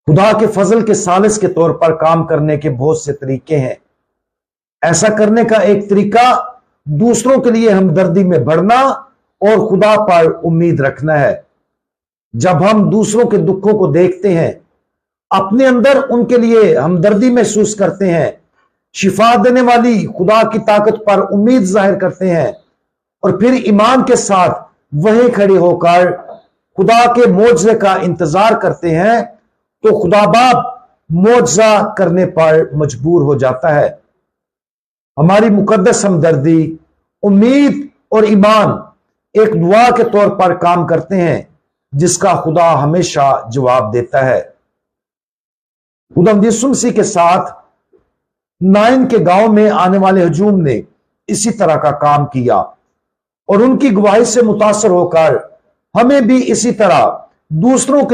خدا کے فضل کے ثالث کے طور پر کام کرنے کے بہت سے طریقے ہیں۔ ایسا کرنے کا ایک طریقہ دوسروں کے لیے ہمدردی میں بڑھنا اور خدا پر امید رکھنا ہے۔ جب ہم دوسروں کے دکھوں کو دیکھتے ہیں، اپنے اندر ان کے لیے ہمدردی محسوس کرتے ہیں، شفا دینے والی خدا کی طاقت پر امید ظاہر کرتے ہیں، اور پھر ایمان کے ساتھ وہیں کھڑے ہو کر خدا کے معجزے کا انتظار کرتے ہیں، تو خدا باپ معجزہ کرنے پر مجبور ہو جاتا ہے۔ ہماری مقدس ہمدردی، امید اور ایمان ایک دعا کے طور پر کام کرتے ہیں جس کا خدا ہمیشہ جواب دیتا ہے۔ خداوند یسوع مسیح کے ساتھ نائن کے گاؤں میں آنے والے ہجوم نے اسی طرح کا کام کیا، اور ان کی گواہی سے متاثر ہو کر ہمیں بھی اسی طرح دوسروں کے